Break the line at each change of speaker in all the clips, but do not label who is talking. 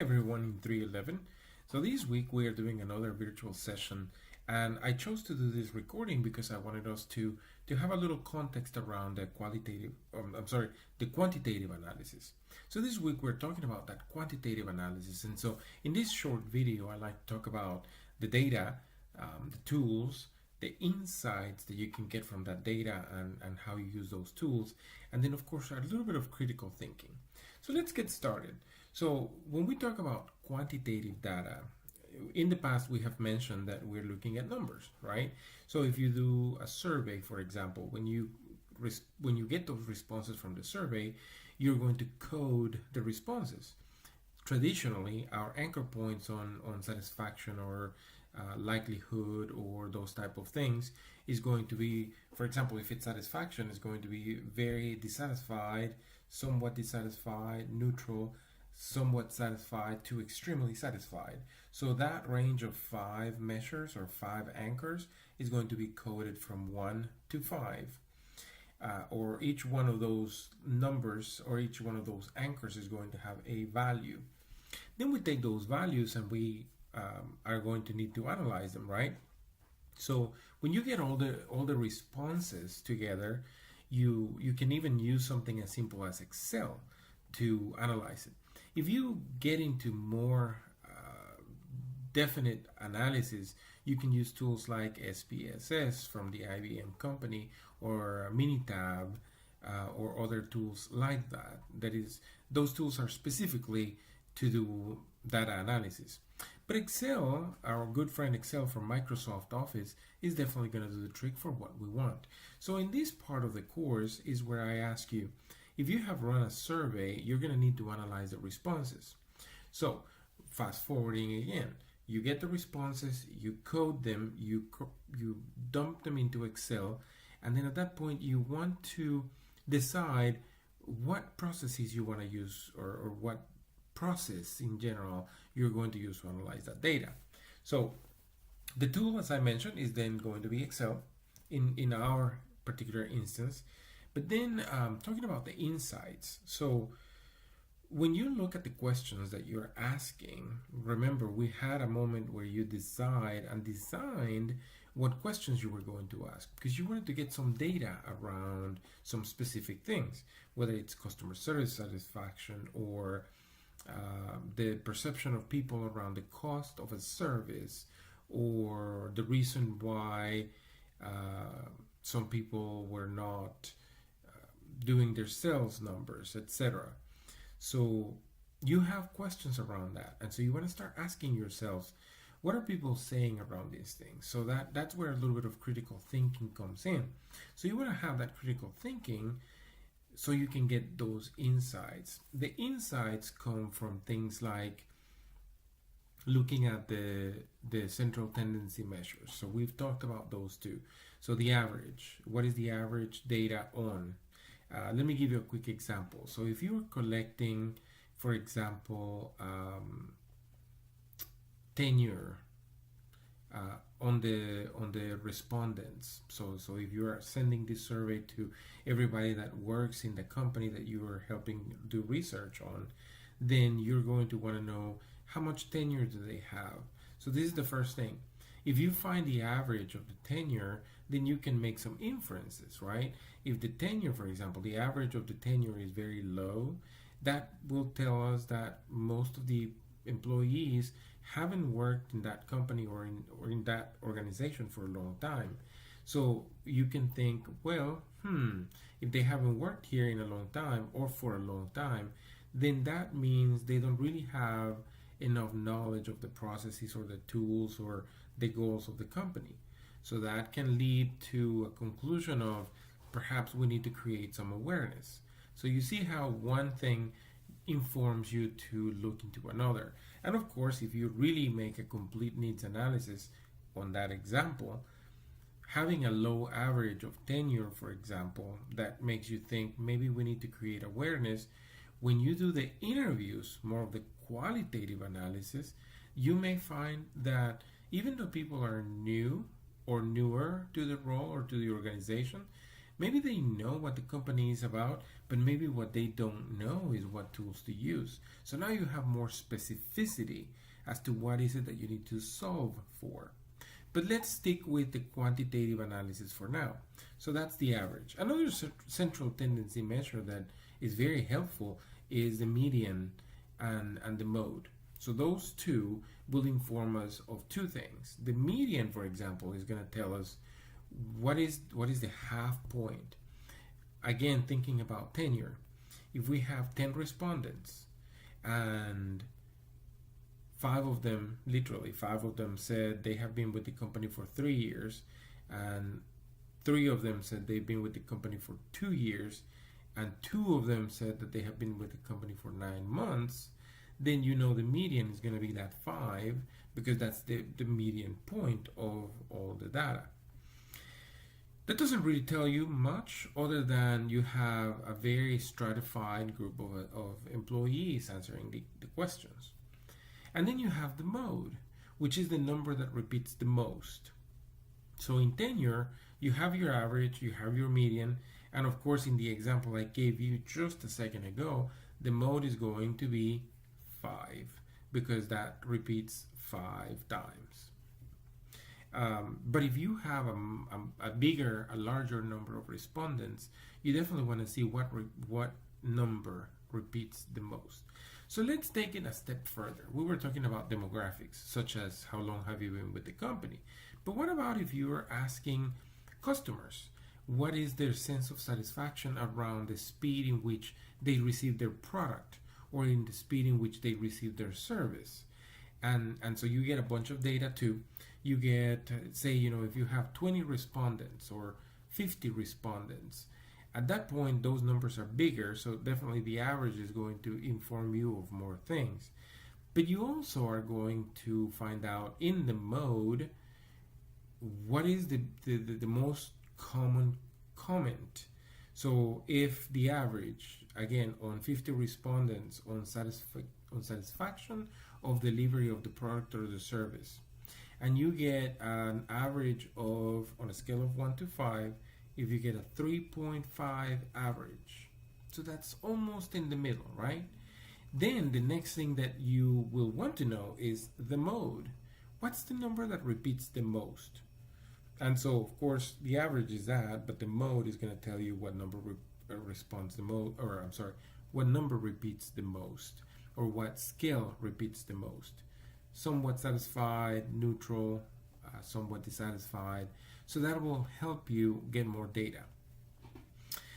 Everyone in 311. So this week we are doing another virtual session, and I chose to do this recording because I wanted us to have a little context around the the quantitative analysis. So this week we're talking about that quantitative analysis, and so in this short video I like to talk about the data, the tools, the insights that you can get from that data, and how you use those tools, and then of course a little bit of critical thinking. So let's get started. So when we talk about quantitative data, in the past we have mentioned that we're looking at numbers, right? So if you do a survey, for example, when you get those responses from the survey, you're going to code the responses. Traditionally, our anchor points on satisfaction or likelihood or those type of things is going to be, for example, if it's satisfaction, is going to be very dissatisfied, somewhat dissatisfied, neutral, somewhat satisfied to extremely satisfied. So that range of 5 measures or 5 anchors is going to be coded from 1 to 5. Or each one of those numbers or each one of those anchors is going to have a value. Then we take those values and we are going to need to analyze them, right? So when you get all the responses together, you can even use something as simple as Excel to analyze it. If you get into more definite analysis, you can use tools like SPSS from the IBM company or Minitab or other tools like that. That is, those tools are specifically to do data analysis. But Excel, our good friend Excel from Microsoft Office, is definitely going to do the trick for what we want. So in this part of the course is where I ask you, if you have run a survey, you're going to need to analyze the responses. So fast forwarding again, you get the responses, you code them, you dump them into Excel, and then at that point you want to decide what processes you want to use or what process in general you're going to use to analyze that data. So the tool, as I mentioned, is then going to be Excel in our particular instance. But then talking about the insights. So when you look at the questions that you're asking, remember we had a moment where you decide and designed what questions you were going to ask because you wanted to get some data around some specific things, whether it's customer service satisfaction or the perception of people around the cost of a service or the reason why some people were not doing their sales numbers, etc. So you have questions around that, and so you want to start asking yourselves, what are people saying around these things? So that's where a little bit of critical thinking comes in. So you want to have that critical thinking so you can get those insights. The insights come from things like looking at the central tendency measures. So we've talked about those too. So the average, what is the average data on? Let me give you a quick example. So if you were collecting, for example, tenure on the respondents. So if you are sending this survey to everybody that works in the company that you are helping do research on, then you're going to want to know how much tenure do they have. So this is the first thing. If you find the average of the tenure, then you can make some inferences, right? If the tenure, for example, the average of the tenure is very low, that will tell us that most of the employees haven't worked in that company or in that organization for a long time. So you can think, well, if they haven't worked here in a long time or for a long time, then that means they don't really have enough knowledge of the processes or the tools or the goals of the company. So that can lead to a conclusion of perhaps we need to create some awareness. So you see how one thing informs you to look into another. And of course, if you really make a complete needs analysis on that example, having a low average of tenure, for example, that makes you think maybe we need to create awareness. When you do the interviews, more of the qualitative analysis, you may find that even though people are new or newer to the role or to the organization, Maybe they know what the company is about, but maybe what they don't know is what tools to use. So now you have more specificity as to what is it that you need to solve for. But let's stick with the quantitative analysis for now. So that's the average. Another central tendency measure that is very helpful is the median and the mode. So those two will inform us of two things. The median, for example, is going to tell us what is the half point. Again, thinking about tenure. If we have 10 respondents and literally five of them said they have been with the company for 3 years, and 3 of them said they've been with the company for 2 years, and 2 of them said that they have been with the company for 9 months, then you know the median is going to be that 5, because that's the median point of all the data. That doesn't really tell you much other than you have a very stratified group of employees answering the questions. And then you have the mode, which is the number that repeats the most. So in tenure, you have your average, you have your median, and of course in the example I gave you just a second ago, the mode is going to be 5 because that repeats 5 times. But if you have a larger number of respondents, you definitely want to see what number repeats the most. So let's take it a step further. We were talking about demographics, such as how long have you been with the company. But what about if you are asking customers what is their sense of satisfaction around the speed in which they receive their product, or in the speed in which they receive their service? And so you get a bunch of data too. You get, say, if you have 20 respondents or 50 respondents, at that point those numbers are bigger, so definitely the average is going to inform you of more things. But you also are going to find out in the mode what is the most common comment. So if the average, again, on 50 respondents on satisfaction of delivery of the product or the service, and you get an average of, on a scale of 1 to 5, if you get a 3.5 average, so that's almost in the middle, right? Then the next thing that you will want to know is the mode. What's the number that repeats the most? And so, of course, the average is that, but the mode is going to tell you what number responds the most, or I'm sorry, what number repeats the most, or what scale repeats the most. Somewhat satisfied, neutral, somewhat dissatisfied. So that will help you get more data.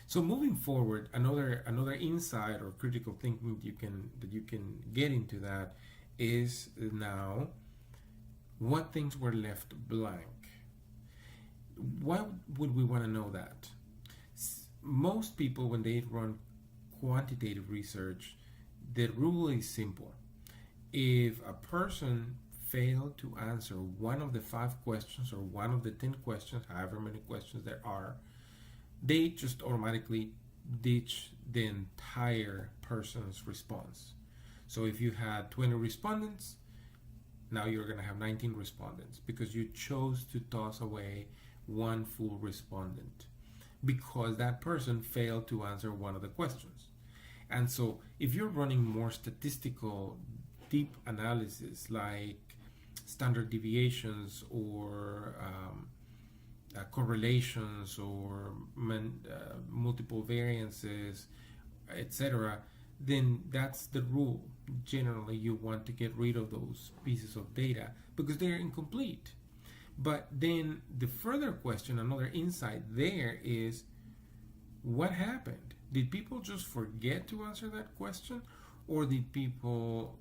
So moving forward, another insight or critical thinking that you can get into that is now what things were left blank. Why would we want to know that? Most people, when they run quantitative research, the rule is simple. If a person failed to answer one of the 5 questions or one of the 10 questions, however many questions there are, they just automatically ditch the entire person's response. So if you had 20 respondents, now you're going to have 19 respondents because you chose to toss away one full respondent because that person failed to answer one of the questions. And so if you're running more statistical deep analysis like standard deviations or correlations or multiple variances, etc., then that's the rule. Generally, you want to get rid of those pieces of data because they're incomplete. But then the further question, another insight there is, what happened? Did people just forget to answer that question, or did people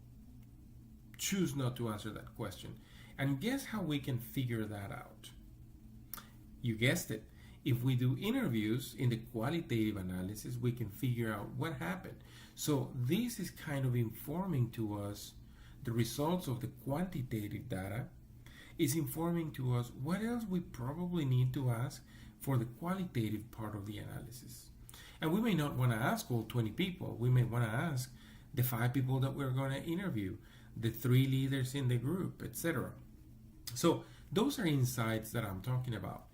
choose not to answer that question? And guess how we can figure that out? You guessed it. If we do interviews in the qualitative analysis, we can figure out what happened. So this is kind of informing to us the results of the quantitative data, is informing to us what else we probably need to ask for the qualitative part of the analysis. And we may not want to ask all 20 people. We may want to ask the 5 people that we're going to interview, the 3 leaders in the group, etc. So those are insights that I'm talking about.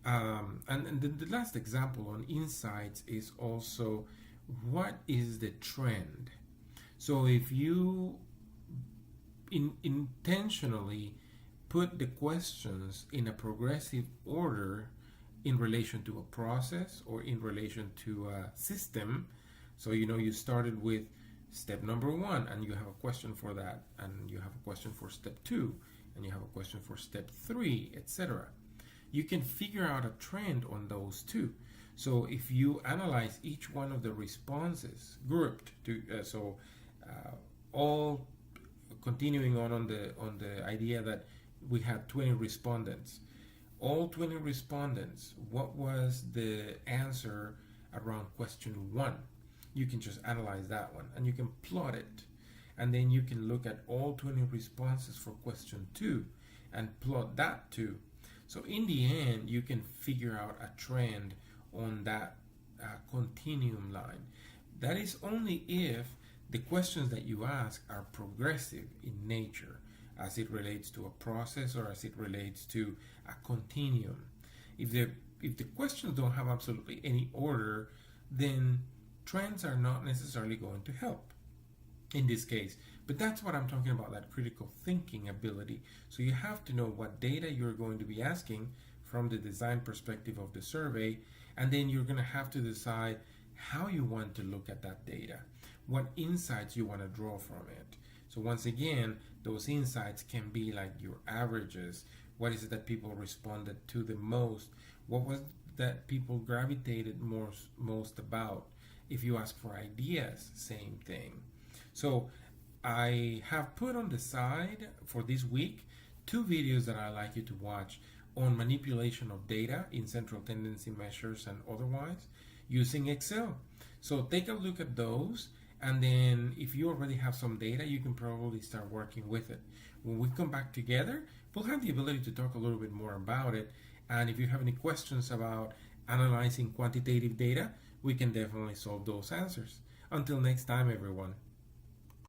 And the last example on insights is also what is the trend. So if you intentionally put the questions in a progressive order in relation to a process or in relation to a system, so you started with step number one and you have a question for that, and you have a question for step two, and you have a question for step three, etc. You can figure out a trend on those two. So if you analyze each one of the responses grouped to all continuing on the idea that we had 20 respondents, all 20 respondents, what was the answer around question one? You can just analyze that one and you can plot it, and then you can look at all 20 responses for question two and plot that too. So in the end, you can figure out a trend on that continuum line. That is only if the questions that you ask are progressive in nature, as it relates to a process or as it relates to a continuum. If the questions don't have absolutely any order, then trends are not necessarily going to help in this case. But that's what I'm talking about, that critical thinking ability. So you have to know what data you're going to be asking from the design perspective of the survey, and then you're going to have to decide how you want to look at that data, what insights you want to draw from it. So once again, those insights can be like your averages. What is it that people responded to the most? What was that people gravitated most about? If you ask for ideas, same thing. So I have put on the side for this week 2 videos that I'd like you to watch on manipulation of data in central tendency measures and otherwise using Excel. So take a look at those, and then if you already have some data, you can probably start working with it. When we come back together, we'll have the ability to talk a little bit more about it. And if you have any questions about analyzing quantitative data, we can definitely solve those answers. Until next time, everyone.